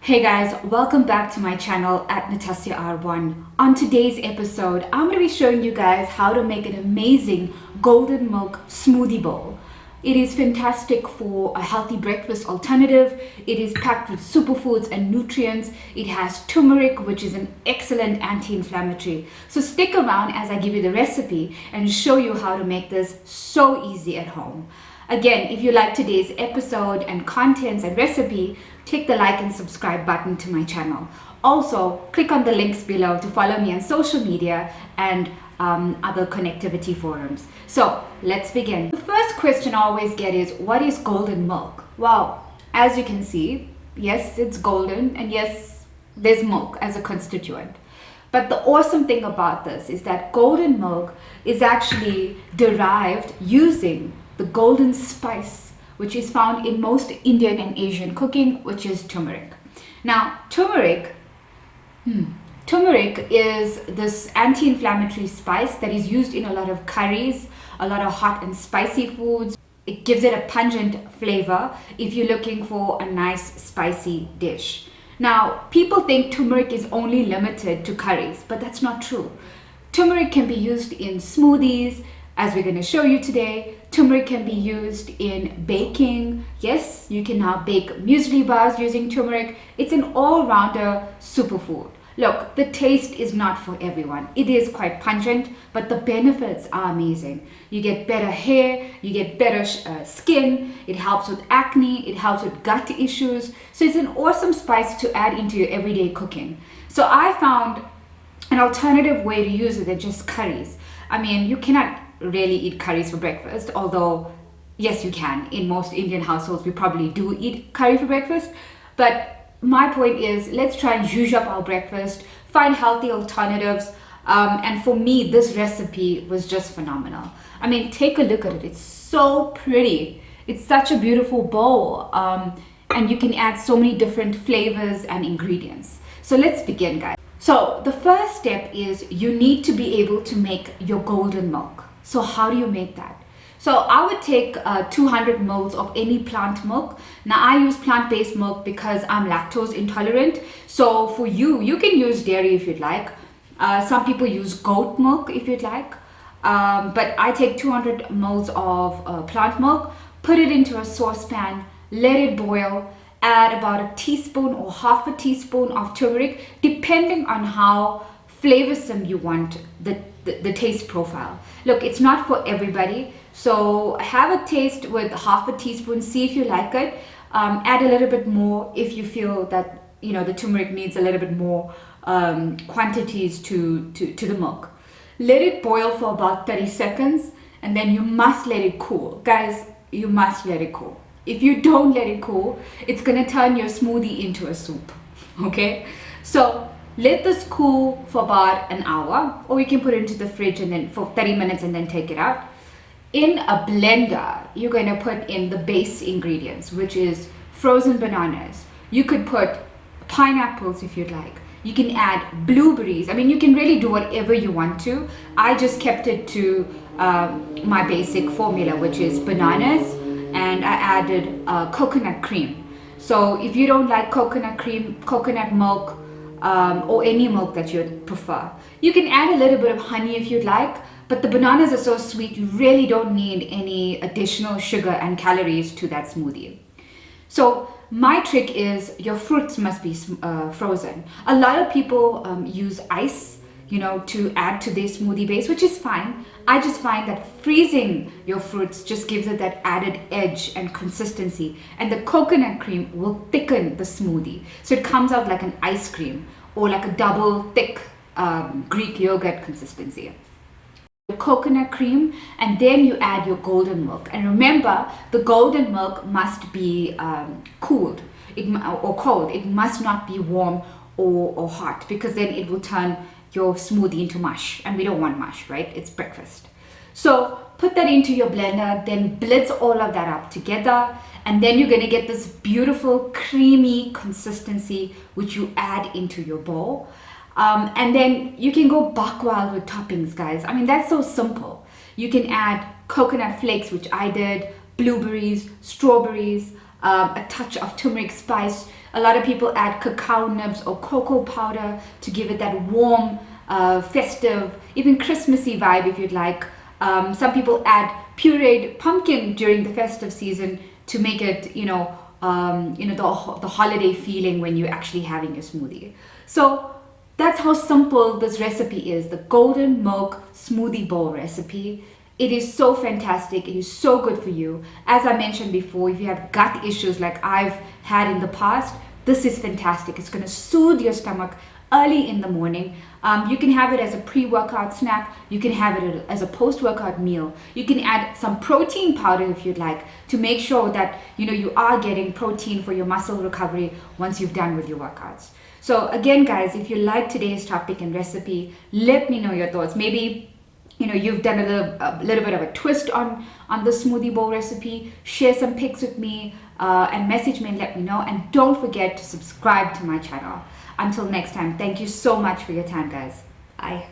Hey guys, welcome back to my channel at natassiar1. On today's episode, I'm going to be showing you guys how to make an amazing golden milk smoothie bowl. It is fantastic for a healthy breakfast alternative. It is packed with superfoods and nutrients. It has turmeric, which is an excellent anti-inflammatory. So stick around as I give you the recipe and show you how to make this so easy at home. Again, if you like today's episode and contents and recipe, click the like and subscribe button to my channel. Also, click on the links below to follow me on social media and other connectivity forums. So let's begin. The first question I always get is, what is golden milk? Well, as you can see, yes, it's golden, and yes, there's milk as a constituent. But the awesome thing about this is that golden milk is actually derived using the golden spice, which is found in most Indian and Asian cooking, which is turmeric. Now, turmeric is this anti-inflammatory spice that is used in a lot of curries, a lot of hot and spicy foods. It gives it a pungent flavor if you're looking for a nice spicy dish. Now, people think turmeric is only limited to curries, but that's not true. Turmeric can be used in smoothies, as we're going to show you today. Turmeric can be used in baking. Yes, you can now bake muesli bars using turmeric. It's an all-rounder superfood. Look, the taste is not for everyone. It is quite pungent, but the benefits are amazing. You get better hair, you get better skin, it helps with acne, it helps with gut issues. So it's an awesome spice to add into your everyday cooking. So I found an alternative way to use it than just curries. I mean, you cannot really eat curries for breakfast, although yes, you can. In most Indian households, we probably do eat curry for breakfast. But my point is, let's try and zhuzh up our breakfast, find healthy alternatives. And for me, this recipe was just phenomenal. I mean, take a look at it. It's so pretty. It's such a beautiful bowl. And you can add so many different flavors and ingredients. So let's begin, guys. So the first step is you need to be able to make your golden milk. So how do you make that? So I would take 200 ml of any plant milk. Now I use plant-based milk because I'm lactose intolerant. So for you, you can use dairy if you'd like. Some people use goat milk if you'd like. But I take 200 ml of plant milk, put it into a saucepan, let it boil, add about a teaspoon or half a teaspoon of turmeric, depending on how flavorsome you want the taste profile. Look, it's not for everybody, so have a taste with half a teaspoon, see if you like it. Add a little bit more if you feel that the turmeric needs a little bit more quantities to the milk. Let it boil for about 30 seconds, and then you must let it cool. Guys, you must let it cool. If you don't let it cool, it's gonna turn your smoothie into a soup. Okay, so let this cool for about an hour, or you can put it into the fridge and then for 30 minutes and then take it out. In a blender, you're going to put in the base ingredients, which is frozen bananas. You could put pineapples if you'd like. You can add blueberries. I mean, you can really do whatever you want to. I just kept it to my basic formula, which is bananas, and I added coconut cream. So if you don't like coconut cream, coconut milk, or any milk that you'd prefer, you can add a little bit of honey if you'd like, but the bananas are so sweet, you really don't need any additional sugar and calories to that smoothie. So my trick is your fruits must be frozen. A lot of people use ice to add to their smoothie base, which is fine. I just find that freezing your fruits just gives it that added edge and consistency, and the coconut cream will thicken the smoothie. So it comes out like an ice cream or like a double thick Greek yogurt consistency. Coconut cream, and then you add your golden milk. And remember, the golden milk must be cooled or cold. It must not be warm or hot, because then it will turn your smoothie into mush, and we don't want mush, right? It's breakfast. So put that into your blender, then blitz all of that up together, and then you're going to get this beautiful creamy consistency which you add into your bowl. And then you can go buck wild with toppings, guys. I mean, that's so simple. You can add coconut flakes, which I did, blueberries, strawberries, a touch of turmeric spice. A lot of people add cacao nibs or cocoa powder to give it that warm, festive, even Christmassy vibe if you'd like. Some people add pureed pumpkin during the festive season to make it, the holiday feeling when you're actually having your smoothie. So that's how simple this recipe is, the Golden Milk Smoothie Bowl recipe. It is so fantastic. It is so good for you. As I mentioned before, if you have gut issues like I've had in the past, this is fantastic. It's going to soothe your stomach early in the morning. You can have it as a pre-workout snack. You can have it as a post-workout meal. You can add some protein powder if you'd like to make sure that you are getting protein for your muscle recovery once you've done with your workouts. So again, guys, if you like today's topic and recipe, let me know your thoughts. Maybe you've done a little bit of a twist on the smoothie bowl recipe. Share some pics with me and message me and let me know. And don't forget to subscribe to my channel. Until next time, thank you so much for your time, guys. Bye.